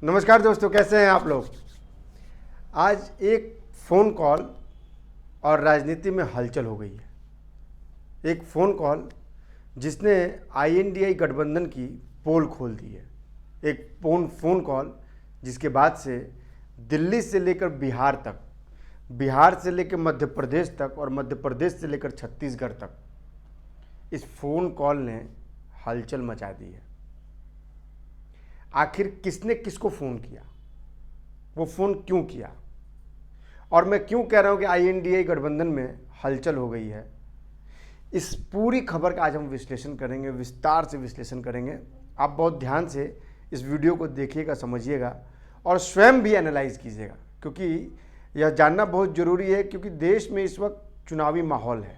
नमस्कार दोस्तों, कैसे हैं आप लोग। आज एक फ़ोन कॉल और राजनीति में हलचल हो गई है। एक फ़ोन कॉल जिसने आईएनडीआई गठबंधन की पोल खोल दी है। एक फ़ोन कॉल जिसके बाद से दिल्ली से लेकर बिहार तक, बिहार से लेकर मध्य प्रदेश तक और मध्य प्रदेश से लेकर छत्तीसगढ़ तक इस फ़ोन कॉल ने हलचल मचा दी है। आखिर किसने किसको फ़ोन किया, वो फ़ोन क्यों किया, और मैं क्यों कह रहा हूं कि आईएनडीआई गठबंधन में हलचल हो गई है, इस पूरी खबर का आज हम विश्लेषण करेंगे, विस्तार से विश्लेषण करेंगे। आप बहुत ध्यान से इस वीडियो को देखिएगा, समझिएगा और स्वयं भी एनालाइज कीजिएगा, क्योंकि यह जानना बहुत ज़रूरी है। क्योंकि देश में इस वक्त चुनावी माहौल है।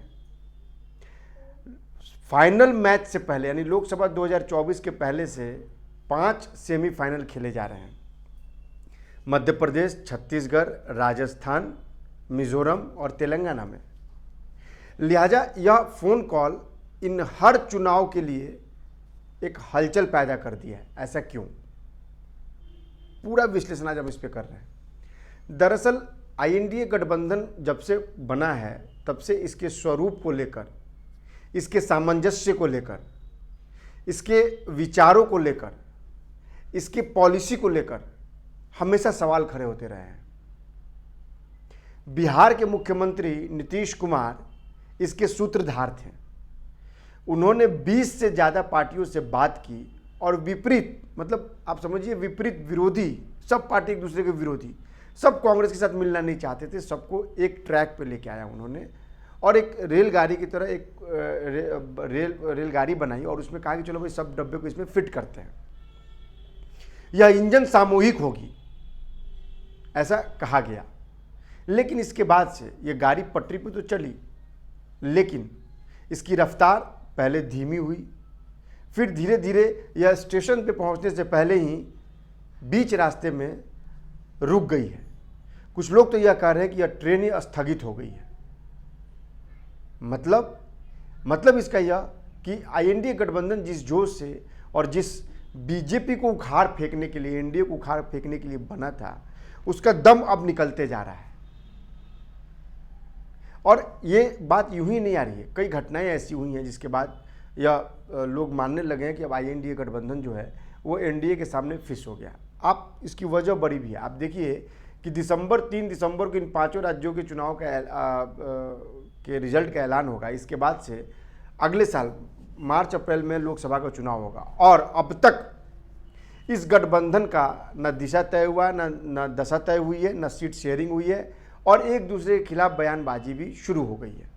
फाइनल मैच से पहले यानी लोकसभा 2024 के पहले से 5 सेमीफाइनल खेले जा रहे हैं। मध्य प्रदेश, छत्तीसगढ़, राजस्थान, मिजोरम और तेलंगाना में। लिहाजा यह फ़ोन कॉल इन हर चुनाव के लिए एक हलचल पैदा कर दिया है। ऐसा क्यों? पूरा विश्लेषण आज हम इस पर कर रहे हैं। दरअसल आईएनडीए गठबंधन जब से बना है तब से इसके स्वरूप को लेकर, इसके सामंजस्य को लेकर, इसके विचारों को लेकर, इसकी पॉलिसी को लेकर हमेशा सवाल खड़े होते रहे हैं। बिहार के मुख्यमंत्री नीतीश कुमार इसके सूत्रधार थे। उन्होंने 20 से ज़्यादा पार्टियों से बात की और विपरीत, मतलब आप समझिए विपरीत, विरोधी, सब पार्टी एक दूसरे के विरोधी, सब कांग्रेस के साथ मिलना नहीं चाहते थे, सबको एक ट्रैक पे लेके आया उन्होंने और एक रेलगाड़ी की तरह एक रेलगाड़ी बनाई और उसमें कहा कि चलो भाई सब डब्बे को इसमें फिट करते हैं, यह इंजन सामूहिक होगी, ऐसा कहा गया। लेकिन इसके बाद से ये गाड़ी पटरी पे तो चली, लेकिन इसकी रफ्तार पहले धीमी हुई, फिर धीरे धीरे यह स्टेशन पे पहुंचने से पहले ही बीच रास्ते में रुक गई है। कुछ लोग तो यह कह रहे हैं कि यह ट्रेन ही स्थगित हो गई है। मतलब इसका यह कि आईएनडीए गठबंधन जिस जोश से और जिस बीजेपी को उखाड़ फेंकने के लिए, एनडीए को उखाड़ फेंकने के लिए बना था, उसका दम अब निकलते जा रहा है। और ये बात यूं ही नहीं आ रही है, कई घटनाएं ऐसी हुई हैं जिसके बाद यह लोग मानने लगे हैं कि अब आईएनडीए गठबंधन जो है वो एनडीए के सामने फिश हो गया। आप इसकी वजह बड़ी भी है। आप देखिए कि 3 दिसंबर को इन 5 राज्यों के चुनाव के रिजल्ट का ऐलान होगा। इसके बाद से अगले साल मार्च अप्रैल में लोकसभा का चुनाव होगा और अब तक इस गठबंधन का न दिशा तय हुआ, न दशा तय हुई है, न सीट शेयरिंग हुई है और एक दूसरे के खिलाफ बयानबाजी भी शुरू हो गई है।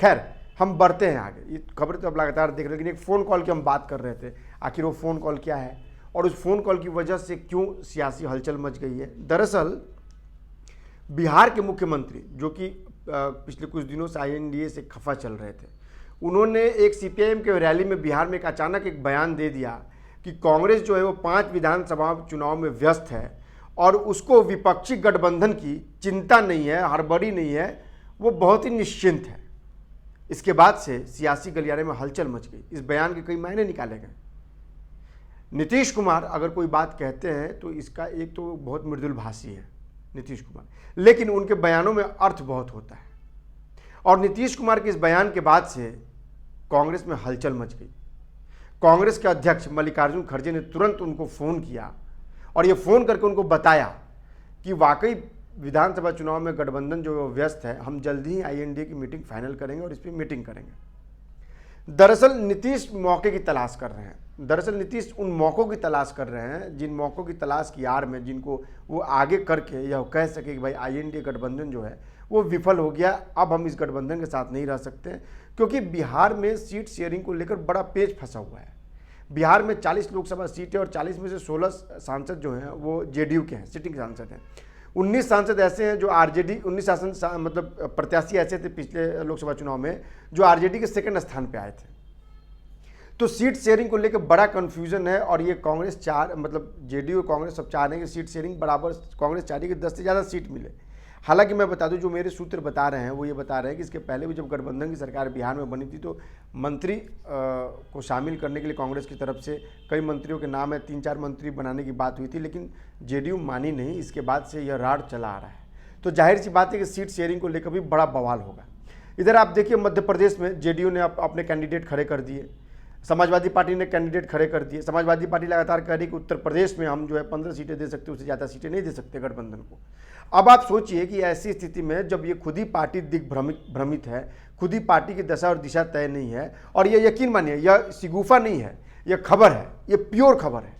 खैर, हम बढ़ते हैं आगे। ये खबर तो अब लगातार देख रहे हैं, लेकिन एक फ़ोन कॉल की हम बात कर रहे थे। आखिर वो फ़ोन कॉल क्या है और उस फ़ोन कॉल की वजह से क्यों सियासी हलचल मच गई है। दरअसल बिहार के मुख्यमंत्री, जो कि पिछले कुछ दिनों से आईएनडीए से खफा चल रहे थे, उन्होंने एक सीपीआईएम के रैली में बिहार में एक अचानक एक बयान दे दिया कि कांग्रेस जो है वो 5 विधानसभा चुनाव में व्यस्त है और उसको विपक्षी गठबंधन की चिंता नहीं है, हड़बड़ी नहीं है, वो बहुत ही निश्चिंत है। इसके बाद से सियासी गलियारे में हलचल मच गई। इस बयान के कई मायने निकाले गए। नीतीश कुमार अगर कोई बात कहते हैं तो इसका एक तो बहुत मृदुल भाषी है नीतीश कुमार, लेकिन उनके बयानों में अर्थ बहुत होता है। और नीतीश कुमार के इस बयान के बाद से कांग्रेस में हलचल मच गई। कांग्रेस के अध्यक्ष मल्लिकार्जुन खड़गे ने तुरंत उनको फ़ोन किया और ये फ़ोन करके उनको बताया कि वाकई विधानसभा चुनाव में गठबंधन जो व्यस्त है, हम जल्दी ही आईएनडीए की मीटिंग फाइनल करेंगे और इस पर मीटिंग करेंगे। दरअसल नीतीश मौके की तलाश कर रहे हैं। दरअसल नीतीश उन मौक़ों की तलाश कर रहे हैं जिन मौक़ों की तलाश की आड़ में, जिनको वो आगे करके यह कह सके कि भाई आईएनडीए गठबंधन जो है वो विफल हो गया, अब हम इस गठबंधन के साथ नहीं रह सकते हैं। क्योंकि बिहार में सीट शेयरिंग को लेकर बड़ा पेच फंसा हुआ है। बिहार में 40 लोकसभा सीट है और 40 में से 16 सांसद जो हैं वो जेडीयू के हैं, सिटिंग सांसद हैं। 19 सांसद ऐसे हैं जो आरजेडी, 19 मतलब प्रत्याशी ऐसे थे पिछले लोकसभा चुनाव में जो आरजेडी के सेकंड स्थान पे आए थे। तो सीट शेयरिंग को लेकर बड़ा कन्फ्यूजन है और ये कांग्रेस जेडीयू कांग्रेस सब चाह रहे हैं कि सीट शेयरिंग बराबर, कांग्रेस चाह रही है कि 10 से ज़्यादा सीट मिले। हालांकि मैं बता दूं, जो मेरे सूत्र बता रहे हैं वो ये बता रहे हैं कि इसके पहले भी जब गठबंधन की सरकार बिहार में बनी थी तो मंत्री को शामिल करने के लिए कांग्रेस की तरफ से कई मंत्रियों के नाम है, 3-4 मंत्री बनाने की बात हुई थी, लेकिन जेडीयू मानी नहीं। इसके बाद से यह राड़ चला आ रहा है। तो जाहिर सी बात है कि सीट शेयरिंग को लेकर भी बड़ा बवाल होगा। इधर आप देखिए मध्य प्रदेश में जेडीयू ने अपने कैंडिडेट खड़े कर दिए, समाजवादी पार्टी ने कैंडिडेट खड़े कर दिए। समाजवादी पार्टी लगातार कह रही कि उत्तर प्रदेश में हम जो है 15 सीटें दे सकते, उससे ज़्यादा सीटें नहीं दे सकते गठबंधन को। अब आप सोचिए कि ऐसी स्थिति में जब ये खुद ही पार्टी दिग्भ्रमित है, खुद ही पार्टी की दशा और दिशा तय नहीं है, और ये यकीन मानिए यह शिगुफा नहीं है, यह खबर है, ये प्योर खबर है।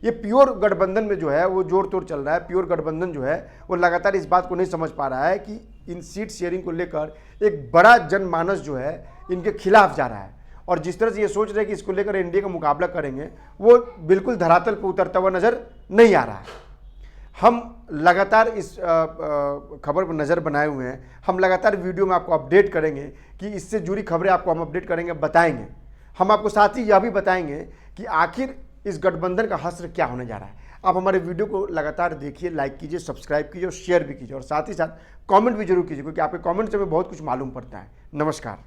ये प्योर गठबंधन में जो है वो जोर तोड़ चल रहा है। प्योर गठबंधन जो है वो लगातार इस बात को नहीं समझ पा रहा है कि इन सीट शेयरिंग को लेकर एक बड़ा जनमानस जो है इनके खिलाफ जा रहा है, और जिस तरह से ये सोच रहे हैं कि इसको लेकर एनडीए का मुकाबला करेंगे वो बिल्कुल धरातल पर उतरता हुआ नजर नहीं आ रहा है। हम लगातार इस खबर पर नज़र बनाए हुए हैं। हम लगातार वीडियो में आपको अपडेट करेंगे कि इससे जुड़ी खबरें आपको हम अपडेट करेंगे, बताएंगे। हम आपको साथ ही यह भी बताएंगे कि आखिर इस गठबंधन का हश्र क्या होने जा रहा है। आप हमारे वीडियो को लगातार देखिए, लाइक कीजिए, सब्सक्राइब कीजिए और शेयर भी कीजिए, और साथ ही साथ कमेंट भी जरूर कीजिए, क्योंकि आपके कमेंट से हमें बहुत कुछ मालूम पड़ता है। नमस्कार।